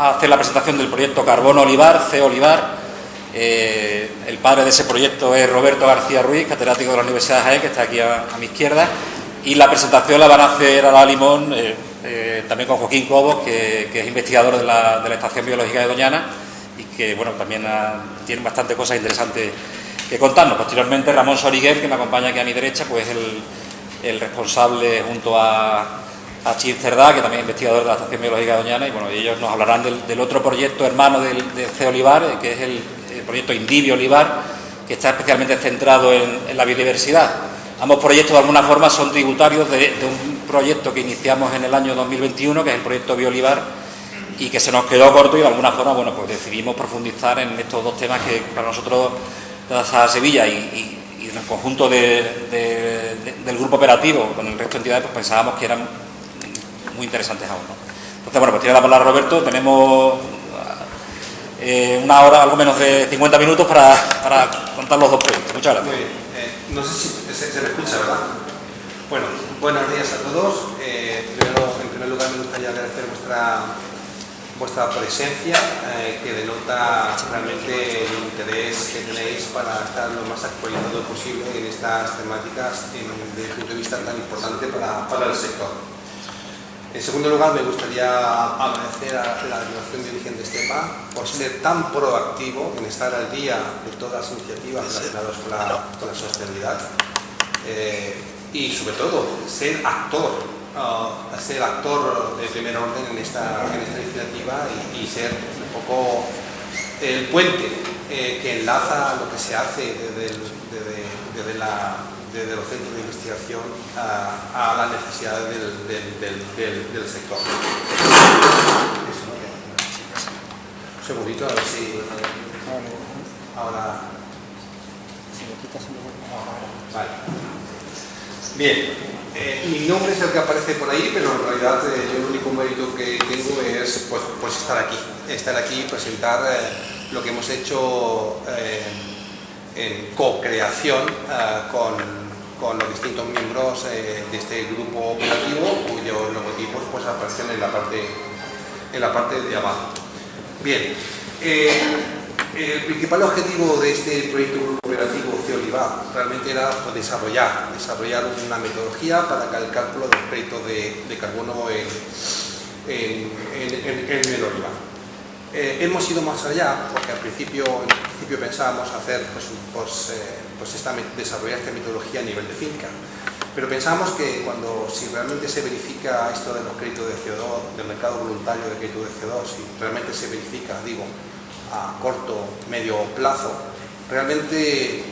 a hacer la presentación del proyecto Carbono Olivar, CEO Olivar. El padre de ese proyecto es Roberto García Ruiz, catedrático de la Universidad de Jaén, que está aquí a mi izquierda. Y la presentación la van a hacer a la limón también con Joaquín Cobos, que es investigador de la Estación Biológica de Doñana y que, bueno, también tiene bastante cosas interesantes que contarnos. Posteriormente, Ramón Soriguer, que me acompaña aquí a mi derecha, pues el responsable junto a Chim Cerdá, que también es investigador de la Estación Biológica de Doñana, y bueno, ellos nos hablarán del otro proyecto hermano del CEO Olivar, que es el proyecto Indivio Olivar, que está especialmente centrado en la biodiversidad. Ambos proyectos, de alguna forma, son tributarios de un proyecto que iniciamos en el año 2021, que es el proyecto Biolivar, y que se nos quedó corto y, de alguna forma, bueno, pues decidimos profundizar en estos dos temas que para nosotros, a Sevilla y en el conjunto del grupo operativo, con el resto de entidades, pues pensábamos que eran muy interesantes aún, ¿no? Entonces, bueno, pues tiene la palabra Roberto. Tenemos una hora, algo menos de 50 minutos para contar los dos proyectos. Muchas gracias. Muy bien. No sé si se me escucha, ¿verdad? Bueno, buenos días a todos. En primer lugar, me gustaría agradecer vuestra presencia, que denota realmente el interés que tenéis para estar lo más actualizado posible en estas temáticas desde el punto de vista tan importante para el sector. En segundo lugar, me gustaría agradecer a la Dirección de Origen de Estepa por ser tan proactivo en estar al día de todas las iniciativas relacionadas con la sostenibilidad y, sobre todo, ser actor de primer orden en esta iniciativa y ser un poco el puente que enlaza lo que se hace desde los centros de investigación a las necesidades del sector. Un segundito, a ver si ahora. Vale. Bien, mi nombre es el que aparece por ahí, pero en realidad yo el único mérito que tengo es pues estar aquí y presentar lo que hemos hecho en co-creación con los distintos miembros de este grupo operativo, cuyos logotipos pues aparecen en la parte de abajo. Bien, el principal objetivo de este proyecto grupo operativo CEO Olivar realmente era pues, desarrollar una metodología para el cálculo del crédito de carbono en el olivar. Hemos ido más allá porque al principio pensábamos hacer desarrollar esta metodología a nivel de finca, pero pensamos que si realmente se verifica esto de los créditos de CO2, del mercado voluntario de crédito de CO2, si realmente se verifica, a corto, medio plazo, realmente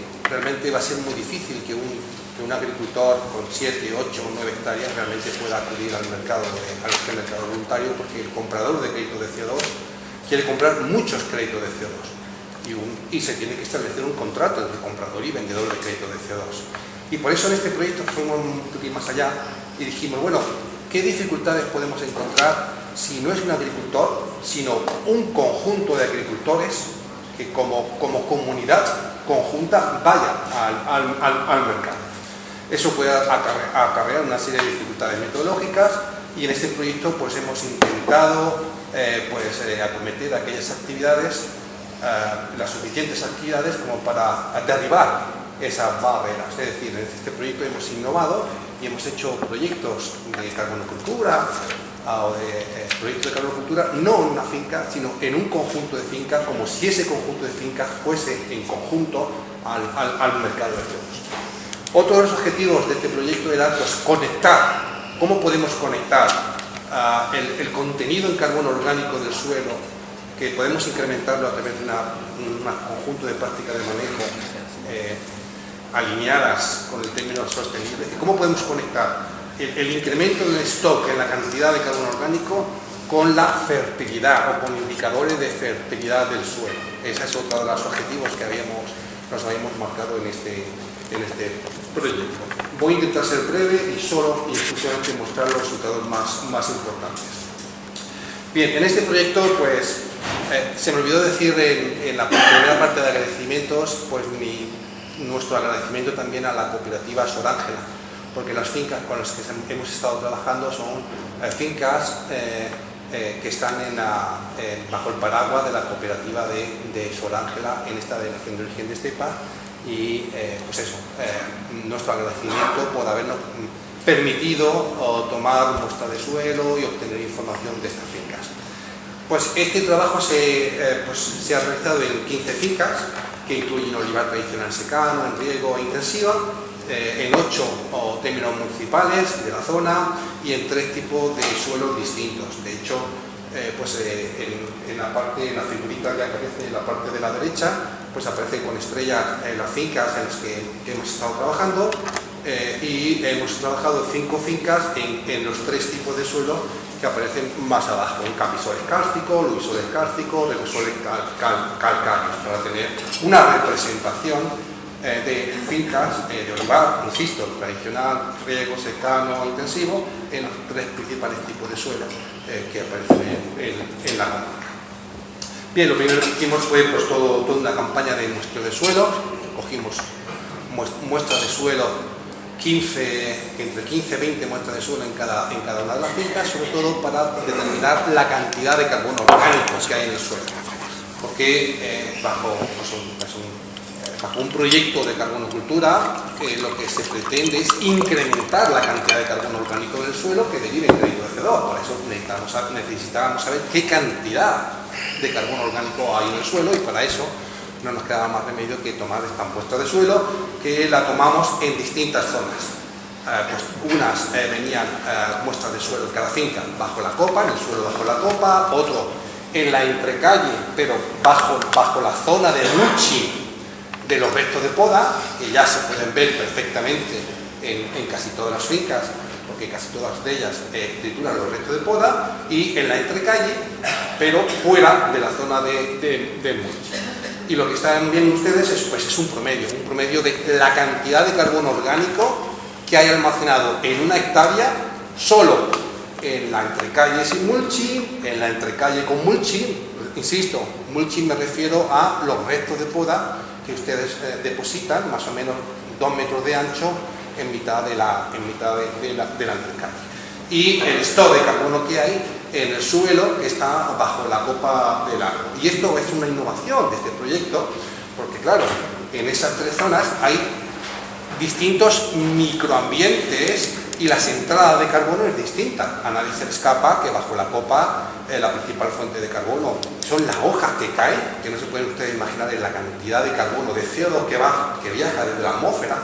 va a ser muy difícil que un agricultor con 7, 8 o 9 hectáreas realmente pueda acudir al mercado voluntario, porque el comprador de crédito de CO2 quiere comprar muchos créditos de CO2 y se tiene que establecer un contrato entre comprador y vendedor de crédito de CO2. Y por eso en este proyecto fuimos un poquito más allá y dijimos, bueno, ¿qué dificultades podemos encontrar si no es un agricultor, sino un conjunto de agricultores que como comunidad conjunta vaya al mercado? Eso puede acarrear una serie de dificultades metodológicas y en este proyecto pues hemos intentado acometer aquellas actividades, las suficientes actividades como para derribar esas barreras. Es decir, en este proyecto hemos innovado y hemos hecho proyectos de carbonocultura o de proyectos de carbonocultura no en una finca, sino en un conjunto de fincas, como si ese conjunto de fincas fuese en conjunto al mercado de CO2. Otro de los objetivos de este proyecto era conectar. ¿Cómo podemos conectar el contenido en carbono orgánico del suelo, que podemos incrementarlo a través de un conjunto de prácticas de manejo alineadas con el término sostenible? ¿Cómo podemos conectar el incremento del stock en la cantidad de carbono orgánico con la fertilidad o con indicadores de fertilidad del suelo? Ese es otro de los objetivos que nos habíamos marcado en este proyecto. Voy a intentar ser breve y solo y exclusivamente mostrar los resultados más importantes. Bien, en este proyecto pues se me olvidó decir en la primera parte de agradecimientos pues nuestro agradecimiento también a la cooperativa Sor Ángela, porque las fincas con las que hemos estado trabajando son fincas que están bajo el paraguas de la cooperativa de Sor Ángela en esta delegación de origen de Estepa, y pues eso, nuestro agradecimiento por habernos permitido tomar muestra de suelo y obtener información de estas fincas. Pues este trabajo se ha realizado en 15 fincas, que incluyen olivar tradicional secano, en riego e intensiva, en 8 términos municipales de la zona y en 3 tipos de suelos distintos. De hecho, en la figurita que aparece en la parte de la derecha, pues aparece con estrellas las fincas en las que hemos estado trabajando, y hemos trabajado 5 fincas en los 3 tipos de suelo que aparecen más abajo: en capisoles cársticos, luisoles cársticos, regosoles calcáreos, para tener una representación de fincas de olivar, insisto, tradicional, riego, secano, intensivo, en los 3 principales tipos de suelo que aparecen en la comarca. Bien, lo primero que hicimos fue toda una campaña de muestreo de suelo. Cogimos muestras de suelo, entre 15 y 20 muestras de suelo en cada una de las fincas, sobre todo para determinar la cantidad de carbono orgánico que hay en el suelo, porque bajo un proyecto de carbonocultura lo que se pretende es incrementar la cantidad de carbono orgánico del suelo que derive en crédito de CO2. Por eso necesitábamos saber qué cantidad de carbono orgánico hay en el suelo, y para eso no nos quedaba más remedio que tomar esta muestra de suelo, que la tomamos en distintas zonas. Unas venían muestras de suelo en cada finca bajo la copa, en el suelo bajo la copa, otro en la entrecalle, pero bajo la zona de mulching de los restos de poda, que ya se pueden ver perfectamente en casi todas las fincas, porque casi todas de ellas trituran los restos de poda, y en la entrecalle, pero fuera de la zona de mulching. Y lo que están viendo ustedes es un promedio de la cantidad de carbono orgánico que hay almacenado en una hectárea solo en la entrecalle sin mulching, en la entrecalle con mulching. Insisto, mulching me refiero a los restos de poda que ustedes depositan, más o menos 2 metros de ancho, en mitad de la entrecalle. Y el stock de carbono que hay en el suelo, que está bajo la copa del árbol. Y esto es una innovación de este proyecto, porque claro, en esas 3 zonas hay distintos microambientes y las entradas de carbono es distinta. A nadie se le escapa que bajo la copa la principal fuente de carbono son las hojas que caen, que no se pueden ustedes imaginar en la cantidad de carbono, de CO2 que viaja desde la atmósfera,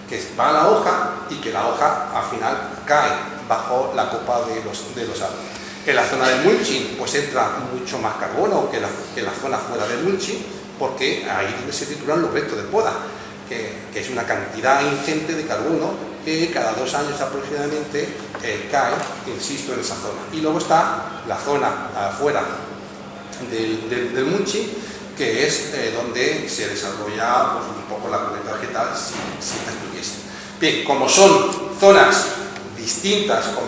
que va a la hoja y que la hoja al final cae bajo la copa de los árboles. En la zona del mulching pues entra mucho más carbono que la zona fuera del mulching, porque ahí es donde se trituran los restos de poda, que es una cantidad ingente de carbono que cada 2 años aproximadamente cae, insisto, en esa zona. Y luego está la zona afuera del mulching, que es donde se desarrolla pues, un poco la cubierta vegetal si esta estuviese. Bien, como son zonas distintas, con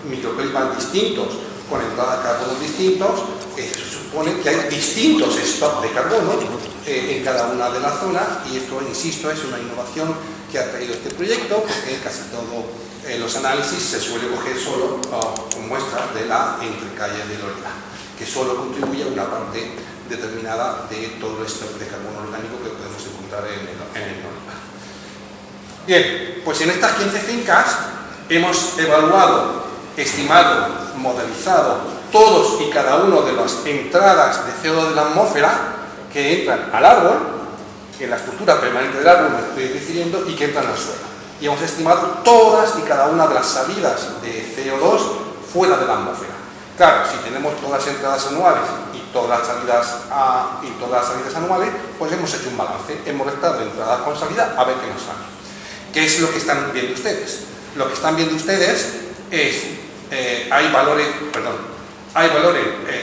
microclimas distintos, con entradas de carbono distintos, se supone que hay distintos stocks de carbono en cada una de las zonas, y esto, insisto, es una innovación que ha traído este proyecto, porque casi todo los análisis se suele coger solo con muestras de la entrecalle del olivar, que solo contribuye a una parte determinada de todo el stock de carbono orgánico que podemos encontrar en el olivar. Bien, pues en estas 15 fincas hemos evaluado, estimado, modelizado todos y cada uno de las entradas de CO2 de la atmósfera que entran al árbol, en la estructura permanente del árbol, me estoy refiriendo, y que entran al suelo. Y hemos estimado todas y cada una de las salidas de CO2 fuera de la atmósfera. Claro, si tenemos todas las entradas anuales y todas las salidas anuales, pues hemos hecho un balance, hemos restado entradas con salida a ver qué nos sale. ¿Qué es lo que están viendo ustedes? Lo que están viendo ustedes es, hay valores,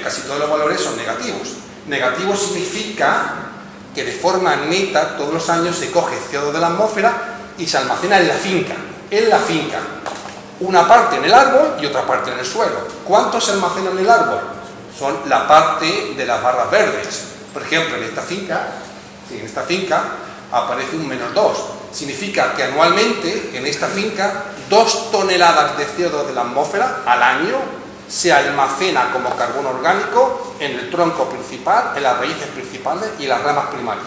casi todos los valores son negativos. Negativo significa que de forma neta todos los años se coge CO2 de la atmósfera y se almacena en la finca. Una parte en el árbol y otra parte en el suelo. ¿Cuánto se almacena en el árbol? Son la parte de las barras verdes. Por ejemplo, en esta finca aparece un -2. Significa que anualmente en esta finca 2 toneladas de CO2 de la atmósfera al año se almacena como carbono orgánico en el tronco principal, en las raíces principales y en las ramas primarias,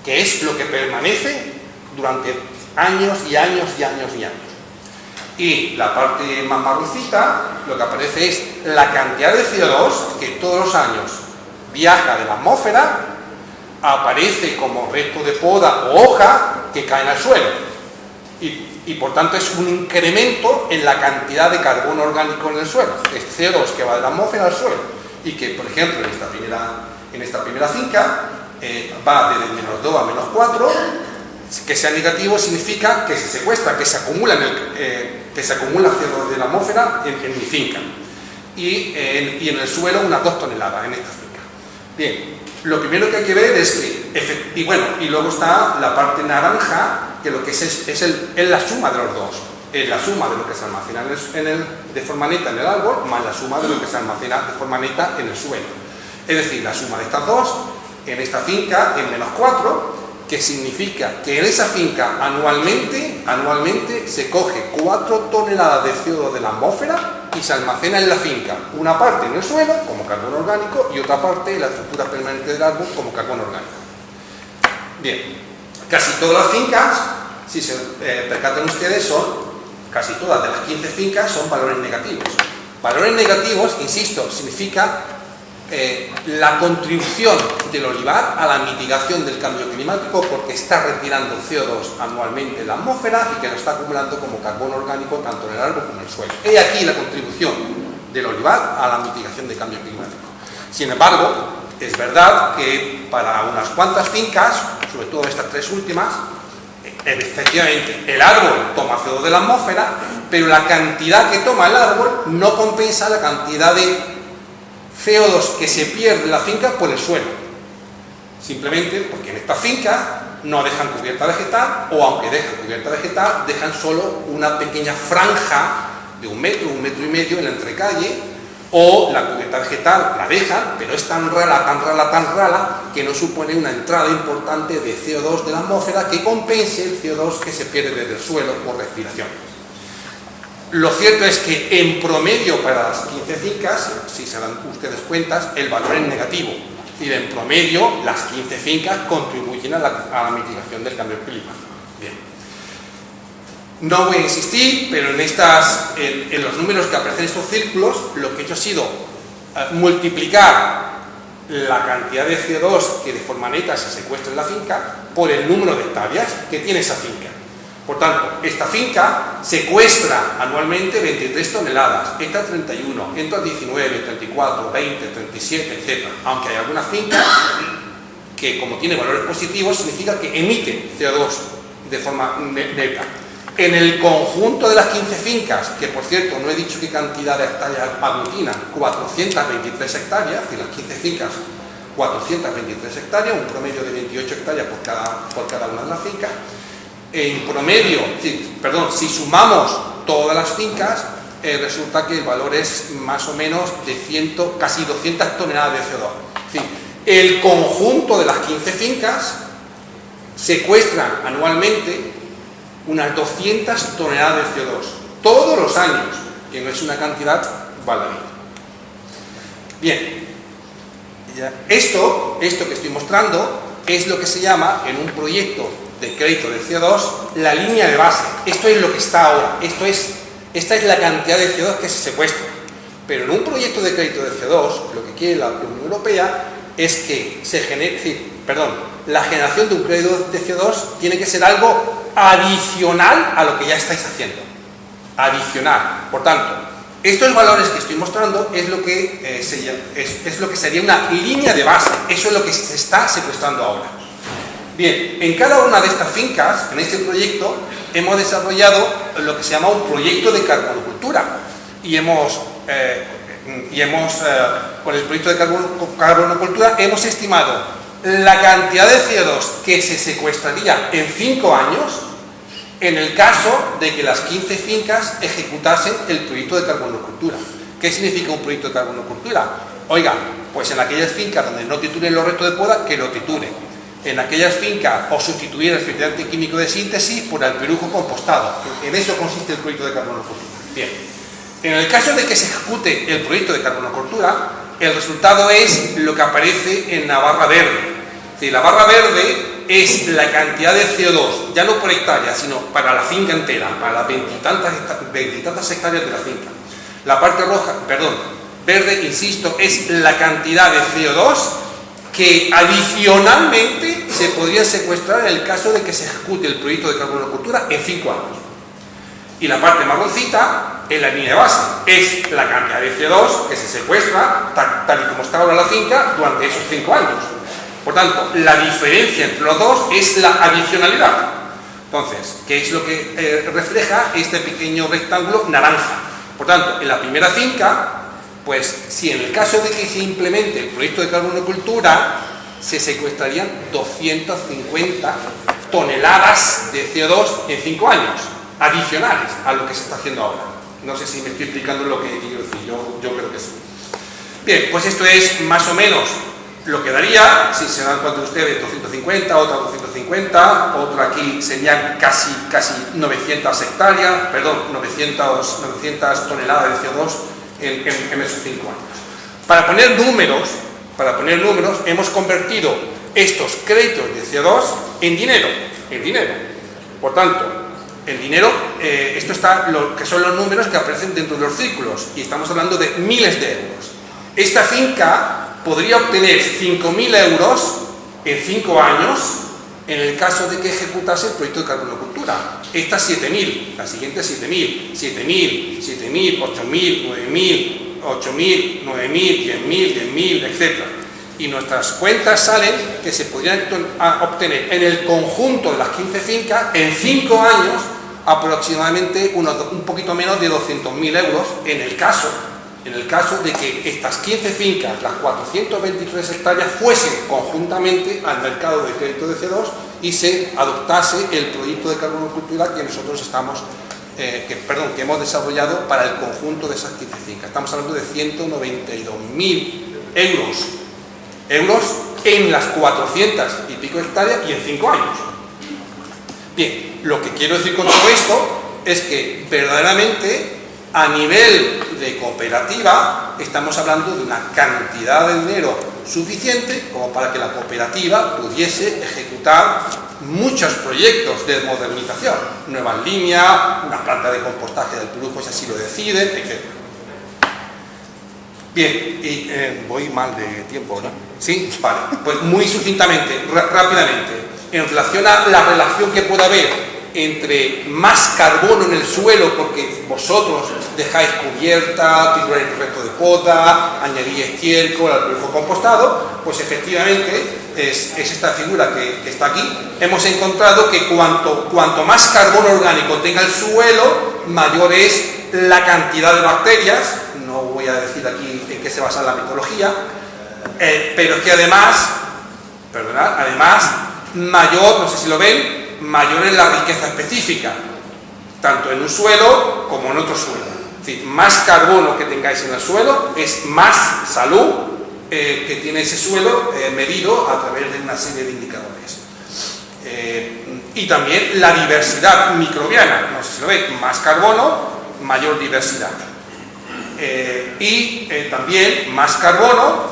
que es lo que permanece durante años y años y años y años. Y la parte más marroncita, lo que aparece es la cantidad de CO2 que todos los años viaja de la atmósfera, aparece como resto de poda o hoja que cae al suelo. Y por tanto es un incremento en la cantidad de carbono orgánico en el suelo. Es CO2 que va de la atmósfera al suelo. Y que, por ejemplo, en esta primera finca va desde -2 a -4. Que sea negativo significa que se secuestra, que se acumula CO2 de la atmósfera en mi finca. Y en el suelo unas 2 toneladas en esta finca. Bien, lo primero que hay que ver es que, y luego está la parte naranja, que lo que es la suma de los dos. Es la suma de lo que se almacena de forma neta en el árbol, más la suma de lo que se almacena de forma neta en el suelo. Es decir, la suma de estas dos, en esta finca, en -4, que significa que en esa finca anualmente se coge 4 toneladas de CO2 de la atmósfera y se almacena en la finca, una parte en el suelo como carbono orgánico y otra parte en la estructura permanente del árbol como carbono orgánico. Bien, casi todas las fincas, si se percatan ustedes, casi todas de las 15 fincas son valores negativos. Valores negativos, insisto, significa la contribución del olivar a la mitigación del cambio climático, porque está retirando CO2 anualmente en la atmósfera y que lo está acumulando como carbono orgánico tanto en el árbol como en el suelo. He aquí la contribución del olivar a la mitigación del cambio climático. Sin embargo, es verdad que para unas cuantas fincas, sobre todo estas 3 últimas, efectivamente el árbol toma CO2 de la atmósfera, pero la cantidad que toma el árbol no compensa la cantidad de CO2 que se pierde en la finca por el suelo, simplemente porque en esta finca no dejan cubierta vegetal, o aunque dejan cubierta vegetal, dejan solo una pequeña franja de 1 metro, 1,5 metros en la entrecalle, o la cubierta vegetal la dejan, pero es tan rala, que no supone una entrada importante de CO2 de la atmósfera que compense el CO2 que se pierde desde el suelo por respiración. Lo cierto es que en promedio para las 15 fincas, si se dan ustedes cuentas, el valor es negativo. Es decir, en promedio las 15 fincas contribuyen a la mitigación del cambio climático. Bien. No voy a insistir, pero en los números que aparecen en estos círculos, lo que he hecho ha sido multiplicar la cantidad de CO2 que de forma neta se secuestra en la finca por el número de hectáreas que tiene esa finca. Por tanto, esta finca secuestra anualmente 23 toneladas, esta 31, esta 19, 34, 20, 37, etc. Aunque hay algunas fincas que, como tienen valores positivos, significa que emiten CO2 de forma neta. En el conjunto de las 15 fincas, que por cierto no he dicho qué cantidad de hectáreas aglutinan, 423 hectáreas, es decir, las 15 fincas, 423 hectáreas, un promedio de 28 hectáreas por cada una de las fincas. En promedio, si sumamos todas las fincas, resulta que el valor es más o menos de casi 200 toneladas de CO2. Es decir, el conjunto de las 15 fincas secuestran anualmente unas 200 toneladas de CO2 todos los años, que no es una cantidad baladí. Bien, esto que estoy mostrando es lo que se llama, en un proyecto de crédito de CO2, la línea de base. Esto es lo que está ahora, esta es la cantidad de CO2 que se secuestra. Pero en un proyecto de crédito de CO2, lo que quiere la Unión Europea es que la generación de un crédito de CO2 tiene que ser algo adicional a lo que ya estáis haciendo. Adicional. Por tanto, estos valores que estoy mostrando es lo que sería una línea de base. Eso es lo que se está secuestrando ahora. Bien, en cada una de estas fincas, en este proyecto, hemos desarrollado lo que se llama un proyecto de carbonocultura. Y con el proyecto de carbonocultura hemos estimado la cantidad de CO2 que se secuestraría en 5 años en el caso de que las 15 fincas ejecutasen el proyecto de carbonocultura. ¿Qué significa un proyecto de carbonocultura? Oiga, pues en aquellas fincas donde no titulen los restos de poda, que lo titulen. En aquellas fincas o sustituir el fertilizante químico de síntesis por el alperujo compostado. En eso consiste el proyecto de carbonocultura. Bien. En el caso de que se ejecute el proyecto de carbonocultura, el resultado es lo que aparece en la barra verde. Es decir, la barra verde es la cantidad de CO2, ya no por hectárea, sino para la finca entera, para las veintitantas hectáreas de la finca. La parte roja, verde, insisto, es la cantidad de CO2 que adicionalmente se podría secuestrar en el caso de que se ejecute el proyecto de carbonocultura en 5 años. Y la parte marroncita es la línea de base, es la cantidad de CO2 que se secuestra tal y como está ahora la finca durante esos 5 años. Por tanto, la diferencia entre los dos es la adicionalidad. Entonces, ¿qué es lo que refleja este pequeño rectángulo naranja? Por tanto, en la primera finca, pues si en el caso de que se implemente el proyecto de carbonocultura, se secuestrarían 250 toneladas de CO2 en 5 años, adicionales a lo que se está haciendo ahora. No sé si me estoy explicando lo que quiero decir, yo creo que sí. Bien, pues esto es más o menos lo que daría, si se dan cuenta ustedes, 250, otra 250, otra aquí serían casi 900 hectáreas, 900 toneladas de CO2 en esos 5 años. Para poner números, hemos convertido estos créditos de CO2 en dinero. Por tanto, el dinero, esto está lo que son los números que aparecen dentro de los círculos, y estamos hablando de miles de euros. Esta finca podría obtener 5.000 euros en 5 años en el caso de que ejecutase el proyecto de carbonocultura. Esta 7.000, la siguiente 7.000, 8.000, 9.000, 10.000, 10.000, etc. Y nuestras cuentas salen que se podrían obtener en el conjunto de las 15 fincas en 5 años aproximadamente un poquito menos de 200.000 euros en el caso de que estas 15 fincas, las 423 hectáreas, fuesen conjuntamente al mercado de crédito de CO2 y se adoptase el proyecto de carbonocultura que nosotros que hemos desarrollado para el conjunto de esas 15 fincas. Estamos hablando de 192.000 euros en las 400 y pico hectáreas y en 5 años. Bien, lo que quiero decir con todo esto es que verdaderamente a nivel de cooperativa estamos hablando de una cantidad de dinero suficiente como para que la cooperativa pudiese ejecutar muchos proyectos de modernización, nuevas líneas, una planta de compostaje del Perujo si así lo deciden, etc. Bien, y voy mal de tiempo, ¿no? Sí, vale, pues muy sucintamente, rápidamente, en relación a la relación que pueda haber entre más carbono en el suelo, porque vosotros dejáis cubierta, trituráis el resto de poda, añadís estiércol al Perujo compostado, pues efectivamente es esta figura que está aquí. Hemos encontrado que cuanto más carbono orgánico tenga el suelo, mayor es la cantidad de bacterias. No voy a decir aquí en qué se basa la metodología, pero es que además, mayor, no sé si lo ven, mayor es la riqueza específica, tanto en un suelo como en otro suelo. Es decir, más carbono que tengáis en el suelo es más salud que tiene ese suelo medido a través de una serie de indicadores. Y también la diversidad microbiana, no sé si lo veis, más carbono, mayor diversidad. También más carbono,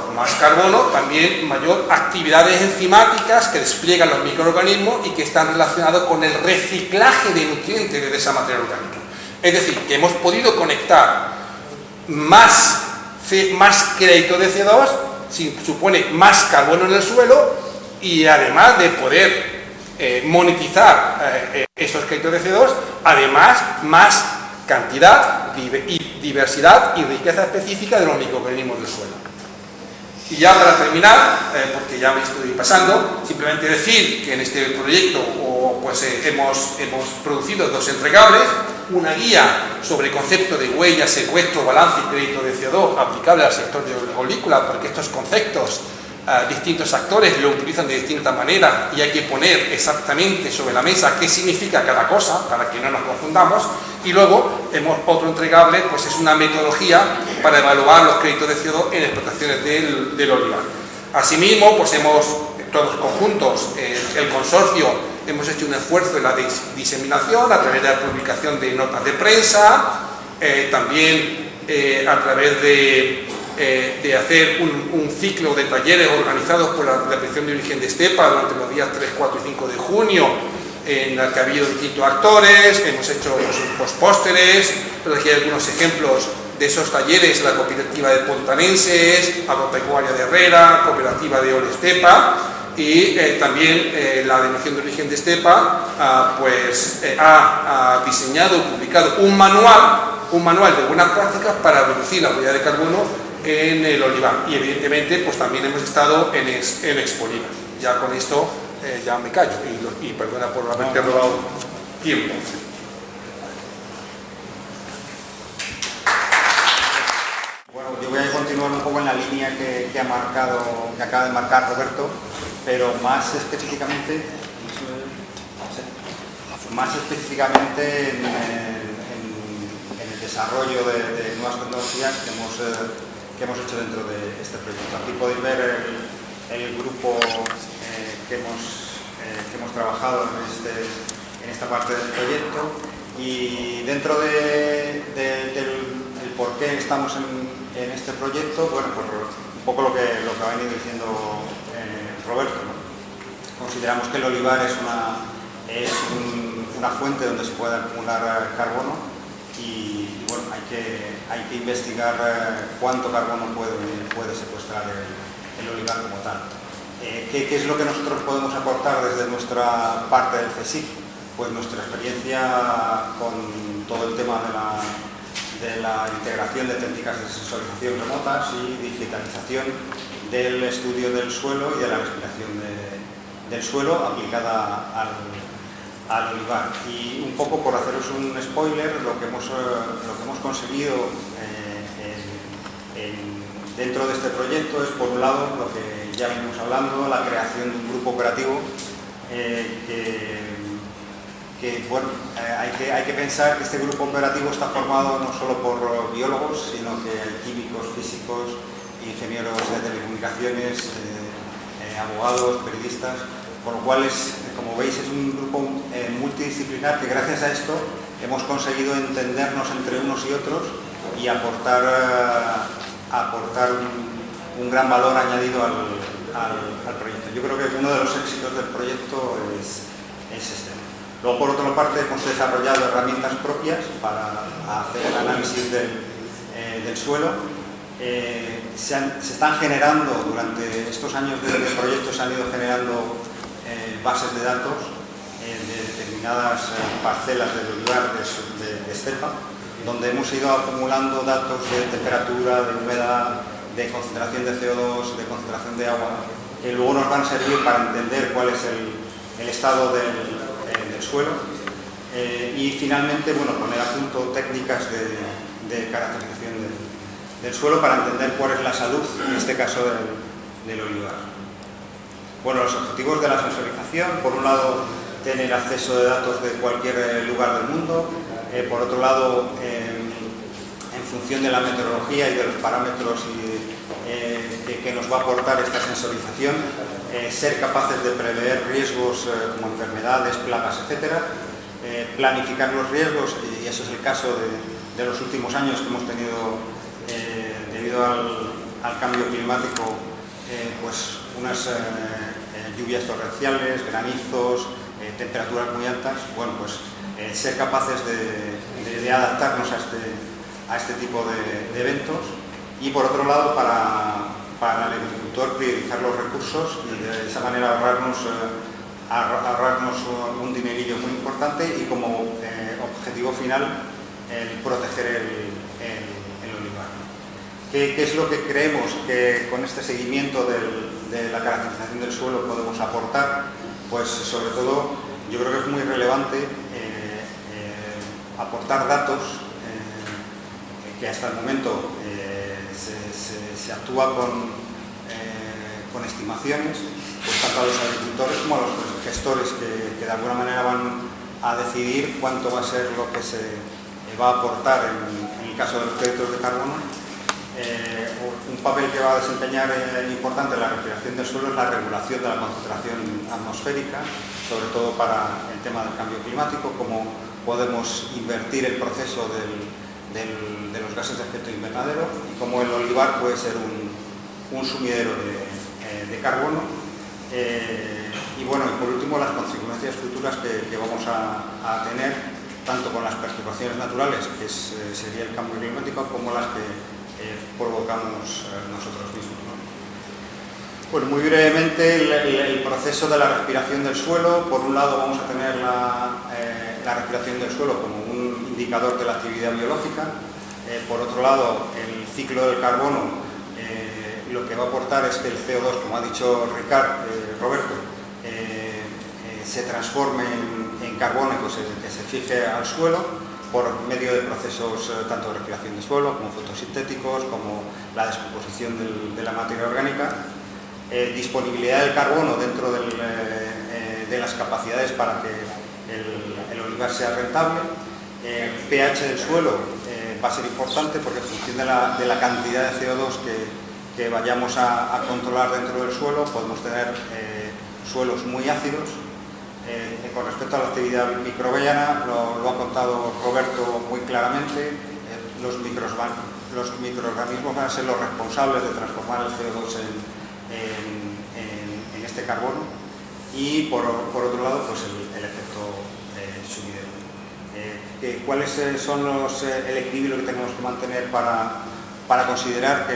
también mayor actividades enzimáticas que despliegan los microorganismos y que están relacionados con el reciclaje de nutrientes de esa materia orgánica. Es decir, que hemos podido conectar más crédito de CO2, supone más carbono en el suelo, y además de poder monetizar esos créditos de CO2, además más cantidad, diversidad y riqueza específica de los microorganismos del suelo. Y ya para terminar, porque ya me estoy pasando, simplemente decir que en este proyecto hemos producido 2 entregables, una guía sobre el concepto de huella, secuestro, balance y crédito de CO2 aplicable al sector de la agrícola, porque estos conceptos distintos actores lo utilizan de distintas maneras y hay que poner exactamente sobre la mesa qué significa cada cosa para que no nos confundamos. Y luego otro entregable, pues es una metodología para evaluar los créditos de CO2 en explotaciones del olivar. Asimismo, pues todos conjuntos, el consorcio, hemos hecho un esfuerzo en la diseminación a través de la publicación de notas de prensa, también a través de hacer un ciclo de talleres organizados por la Dirección de Origen de Estepa durante los días 3, 4 y 5 de junio, en el que ha habido distintos actores, hemos hecho los pósteres, pero aquí hay algunos ejemplos de esos talleres: la cooperativa de Pontanenses, Agropecuaria de Herrera, cooperativa de Olestepa, y también la Denominación de Origen de Estepa ha diseñado y publicado un manual de buenas prácticas para reducir la huella de carbono en el olivar. Y evidentemente pues también hemos estado en Expolivar. Ya con esto ya me callo y perdona por haberte robado tiempo. Bueno, yo voy a continuar un poco en la línea que acaba de marcar Roberto, pero más específicamente en el desarrollo de nuevas tecnologías que hemos hecho dentro de este proyecto. Aquí podéis ver el grupo que hemos trabajado en esta parte del proyecto, y dentro del por qué estamos en este proyecto, bueno, pues un poco lo que ha venido diciendo Roberto, ¿no? Consideramos que el olivar es una fuente donde se puede acumular carbono, y bueno, hay que investigar cuánto carbono puede secuestrar el olivar como tal. ¿Qué es lo que nosotros podemos aportar desde nuestra parte del CSIC? Pues nuestra experiencia con todo el tema de la integración de técnicas de sensorización remotas y digitalización del estudio del suelo y de la respiración del suelo aplicada al olivar. Y un poco por haceros un spoiler, lo que hemos conseguido dentro de este proyecto es, por un lado, lo que ya venimos hablando, la creación de un grupo operativo bueno, hay que pensar que este grupo operativo está formado no solo por biólogos, sino que hay químicos, físicos, ingenieros de telecomunicaciones, abogados, periodistas, con lo cual como veis, es un grupo multidisciplinar que, gracias a esto, hemos conseguido entendernos entre unos y otros y aportar un gran valor añadido al proyecto. Yo creo que uno de los éxitos del proyecto es este. Luego, por otra parte, hemos desarrollado herramientas propias para hacer el análisis del suelo. Se están generando, durante estos años del proyecto, se han ido generando bases de datos de determinadas parcelas del olivar de Estepa, donde hemos ido acumulando datos de temperatura, de humedad, de concentración de CO2, de concentración de agua, que luego nos van a servir para entender cuál es el estado del suelo, y finalmente, bueno, poner a punto técnicas de caracterización del suelo para entender cuál es la salud, en este caso del olivar. Bueno, los objetivos de la sensorización: por un lado, tener acceso de datos de cualquier lugar del mundo; por otro lado, en función de la meteorología y de los parámetros que nos va a aportar esta sensorización, ser capaces de prever riesgos como enfermedades, plagas, etcétera, planificar los riesgos, y eso es el caso de los últimos años que hemos tenido debido al cambio climático, pues unas lluvias torrenciales, granizos, temperaturas muy altas. Bueno, pues ser capaces de adaptarnos a este tipo de eventos, y por otro lado, para el agricultor, priorizar los recursos y de esa manera ahorrarnos un dinerillo muy importante, y como objetivo final el proteger el olivar. ¿Qué es lo que creemos que con este seguimiento de la caracterización del suelo podemos aportar? Pues sobre todo, yo creo que es muy relevante aportar datos que hasta el momento se actúa con estimaciones, pues tanto a los agricultores como a los gestores que de alguna manera van a decidir cuánto va a ser lo que se va a aportar en el caso de los créditos de carbono. Un papel que va a desempeñar importante en la respiración del suelo es la regulación de la concentración atmosférica, sobre todo para el tema del cambio climático, cómo podemos invertir el proceso de los gases de efecto invernadero y cómo el olivar puede ser un sumidero de carbono. Y bueno, y por último, las consecuencias futuras que vamos a tener, tanto con las perturbaciones naturales, que sería el cambio climático, como las que provocamos nosotros mismos, ¿no? Bueno, muy brevemente, el proceso de la respiración del suelo. Por un lado, vamos a tener la respiración del suelo como un indicador de la actividad biológica. Por otro lado, el ciclo del carbono lo que va a aportar es que el CO2, como ha dicho Roberto, se transforme en carbono que se fije al suelo por medio de procesos tanto de respiración de suelo como fotosintéticos, como la descomposición de la materia orgánica, disponibilidad del carbono dentro de las capacidades para que el olivar sea rentable. El pH del suelo va a ser importante porque en función de la cantidad de CO2 que vayamos a controlar dentro del suelo, podemos tener suelos muy ácidos. Con respecto a la actividad microbiana, lo ha contado Roberto muy claramente. Los microorganismos van a ser los responsables de transformar el CO2 en este carbono. Y por otro lado, pues el efecto sumidero. ¿Cuáles son el equilibrio que tenemos que mantener para considerar que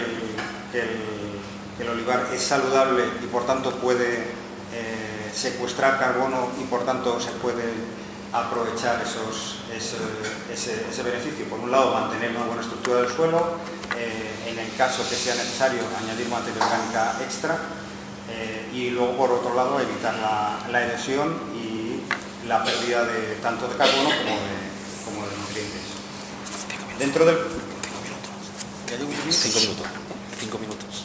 el olivar es saludable y por tanto puede secuestrar carbono y por tanto se puede aprovechar ese beneficio? Por un lado, mantener una buena estructura del suelo, en el caso que sea necesario añadir materia orgánica extra, y luego por otro lado evitar la erosión y la pérdida tanto de carbono como de nutrientes. Dentro del... 5 minutos.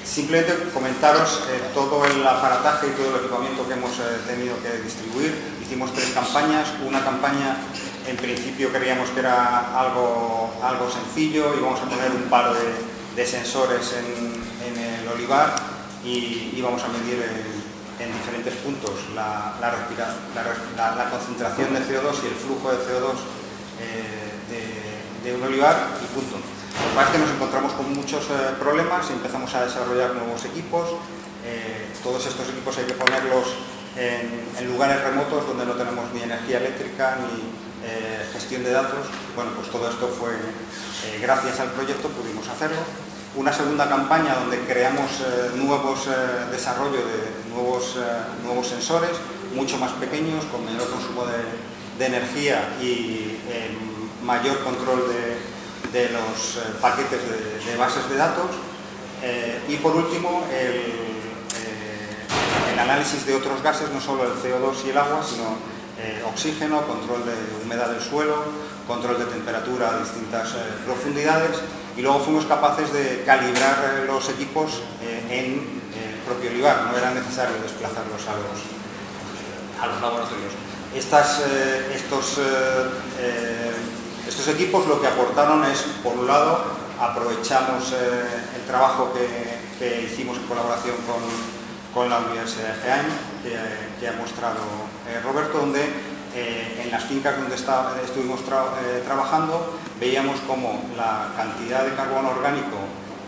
Simplemente comentaros todo el aparataje y todo el equipamiento que hemos tenido que distribuir. Hicimos 3 campañas. Una campaña, en principio creíamos que era algo sencillo, íbamos a poner un par de sensores en el olivar y íbamos a medir en diferentes puntos la concentración de CO2 y el flujo de CO2 de un olivar y punto. Lo que pasa es que nos encontramos con muchos problemas y empezamos a desarrollar nuevos equipos. Todos estos equipos hay que ponerlos en lugares remotos donde no tenemos ni energía eléctrica ni gestión de datos. Bueno, pues todo esto fue, gracias al proyecto pudimos hacerlo. Una segunda campaña donde creamos nuevos desarrollo de nuevos sensores, mucho más pequeños, con menor consumo de energía y mayor control de los paquetes de bases de datos. Y por último, el análisis de otros gases, no solo el CO2 y el agua, sino oxígeno, control de humedad del suelo, control de temperatura a distintas profundidades, y luego fuimos capaces de calibrar los equipos en el propio olivar. No era necesario desplazarlos a los laboratorios. Estos equipos lo que aportaron es, por un lado, aprovechamos el trabajo que hicimos en colaboración con la Universidad de Jaén, que ha mostrado Roberto, donde en las fincas donde estuvimos trabajando veíamos como la cantidad de carbono orgánico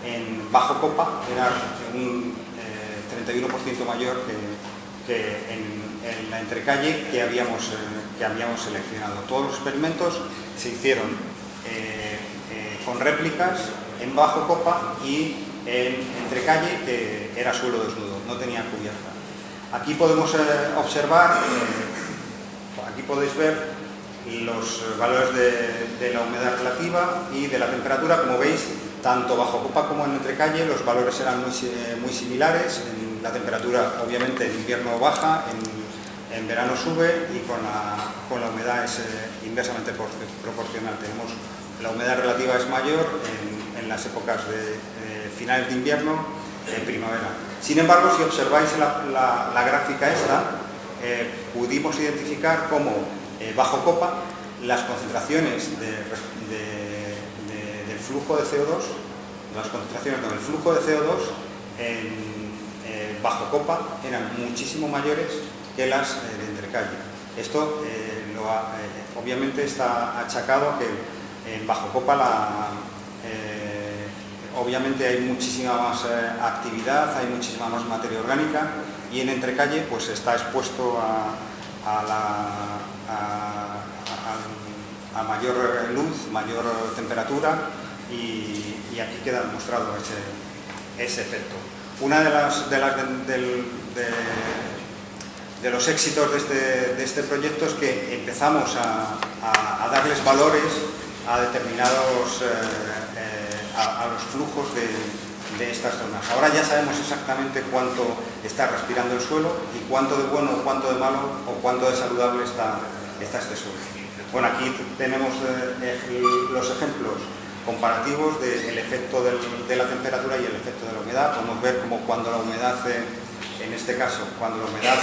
en bajo copa era un 31% mayor que en la entrecalle que habíamos seleccionado. Todos los experimentos se hicieron con réplicas en bajo copa y en entrecalle, que era suelo desnudo, no tenía cubierta. Aquí podemos observar, aquí podéis ver los valores de la humedad relativa y de la temperatura. Como veis, tanto bajo copa como en entrecalle los valores eran muy similares. La temperatura, obviamente, en invierno baja, en verano sube, y con la humedad es inversamente proporcional. La humedad relativa es mayor en las épocas de finales de invierno, primavera. Sin embargo, si observáis la gráfica esta, pudimos identificar cómo bajo copa las concentraciones del flujo de CO2, el flujo de CO2 bajo copa eran muchísimo mayores que las de entrecalle. Esto obviamente está achacado que en bajo copa obviamente hay muchísima más actividad, hay muchísima más materia orgánica, y en entrecalle pues está expuesto a mayor luz, mayor temperatura, y aquí queda demostrado ese efecto. Una de los éxitos de este proyecto es que empezamos a darles valores a determinados a los flujos de estas zonas. Ahora ya sabemos exactamente cuánto está respirando el suelo y cuánto de bueno, cuánto de malo o cuánto de saludable está este suelo. Bueno, aquí tenemos los ejemplos comparativos del efecto de la temperatura y el efecto de la humedad. Podemos ver como cuando la humedad, en este caso, cuando la humedad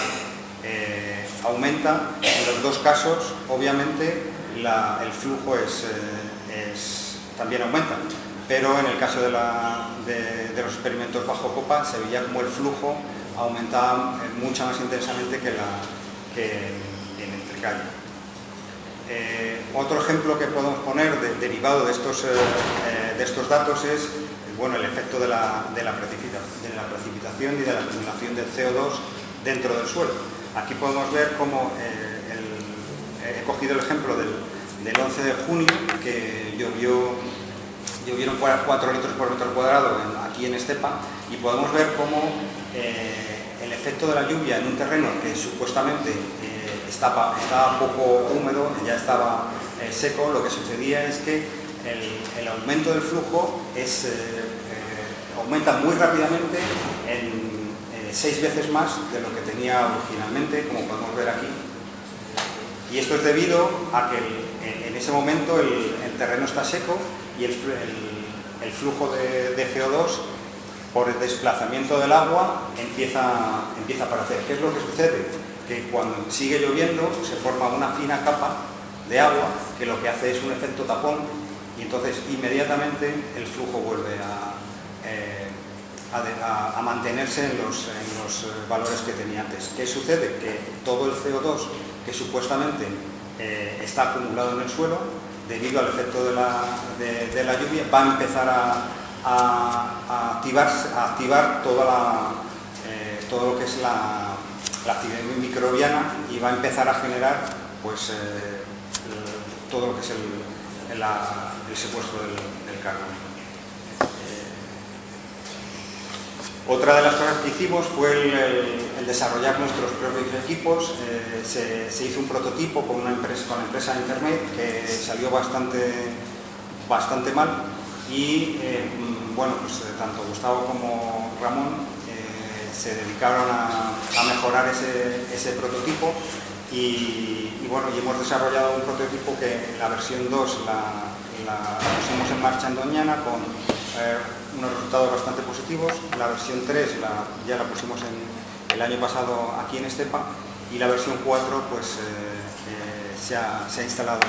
aumenta, en los dos casos, obviamente, el flujo también aumenta. Pero en el caso de los experimentos bajo copa se veía como el flujo aumentaba mucho más intensamente que en entrecalle. Otro ejemplo que podemos poner derivado de estos datos es el efecto de la precipitación y de la acumulación del CO2 dentro del suelo. Aquí podemos ver cómo he cogido el ejemplo del 11 de junio, que llovieron 4 litros por metro cuadrado aquí en Estepa, y podemos ver cómo el efecto de la lluvia en un terreno que supuestamente estaba poco húmedo, ya estaba seco, lo que sucedía es que el aumento del flujo aumenta muy rápidamente en 6 veces más de lo que tenía originalmente, como podemos ver aquí. Y esto es debido a que en ese momento el terreno está seco y el flujo de CO2 por el desplazamiento del agua empieza a aparecer. ¿Qué es lo que sucede? Que cuando sigue lloviendo se forma una fina capa de agua que lo que hace es un efecto tapón, y entonces inmediatamente el flujo vuelve a mantenerse en los valores que tenía antes. ¿Qué sucede? Que todo el CO2 que supuestamente está acumulado en el suelo, debido al efecto de la lluvia, va a empezar a activar todo lo que es la actividad microbiana, y va a empezar a generar todo lo que es el secuestro del carbono. Otra de las cosas que hicimos fue el desarrollar nuestros propios equipos. Se hizo un prototipo con la empresa de internet que salió bastante mal, y tanto Gustavo como Ramón se dedicaron a mejorar ese prototipo, y hemos desarrollado un prototipo que la versión 2 la pusimos en marcha en Doñana con unos resultados bastante positivos. La versión 3 ya la pusimos el año pasado aquí en Estepa, y la versión 4 se ha instalado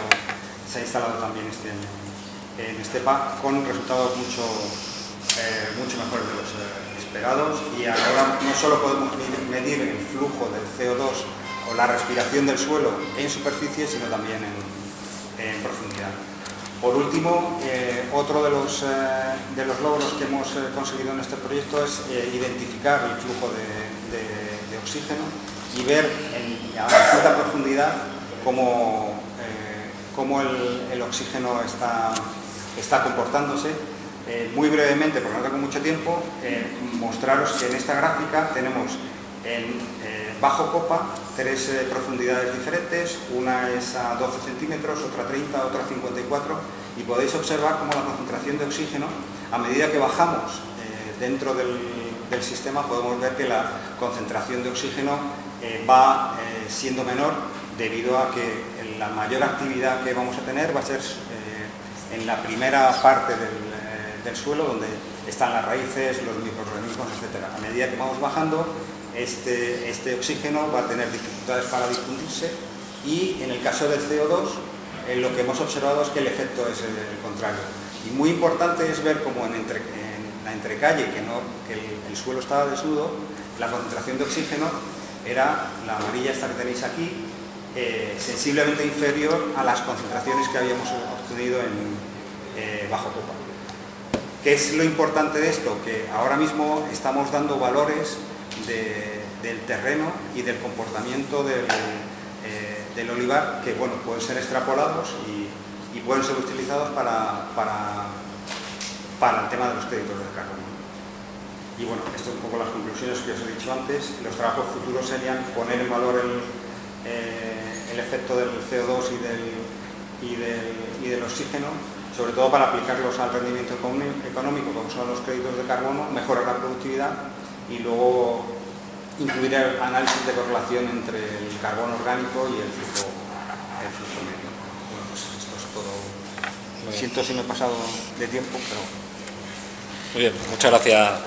también este año en Estepa, con resultados mucho mejores de los esperados. Y ahora no solo podemos medir el flujo del CO2 o la respiración del suelo en superficie, sino también en profundidad. Por último, otro de los logros que hemos conseguido en este proyecto es identificar el flujo de oxígeno y ver a cierta profundidad cómo el oxígeno está comportándose. Muy brevemente, porque no tengo mucho tiempo, mostraros que en esta gráfica tenemos bajo copa 3 profundidades diferentes. Una es a 12 centímetros, otra 30, otra 54, y podéis observar cómo la concentración de oxígeno, a medida que bajamos dentro del sistema, podemos ver que la concentración de oxígeno va siendo menor, debido a que la mayor actividad que vamos a tener va a ser en la primera parte del suelo, donde están las raíces, los microorganismos, etc. A medida que vamos bajando, este oxígeno va a tener dificultades para difundirse, y en el caso del CO2 lo que hemos observado es que el efecto es el contrario. Y muy importante es ver cómo en la entrecalle, que el suelo estaba desnudo, la concentración de oxígeno era la amarilla esta que tenéis aquí, sensiblemente inferior a las concentraciones que habíamos obtenido bajo copa. ¿Qué es lo importante de esto? Que ahora mismo estamos dando valores del terreno y del comportamiento del olivar que, bueno, pueden ser extrapolados y pueden ser utilizados para el tema de los créditos del carbono. Y bueno, esto es un poco las conclusiones que os he dicho antes. Los trabajos futuros serían poner en valor el efecto del CO2 y del oxígeno, sobre todo para aplicarlos al rendimiento económico, como son los créditos de carbono, mejorar la productividad y luego incluir el análisis de correlación entre el carbono orgánico y el flujo medio. Bueno, pues esto es todo. Siento si me he pasado de tiempo, pero... Muy bien, muchas gracias.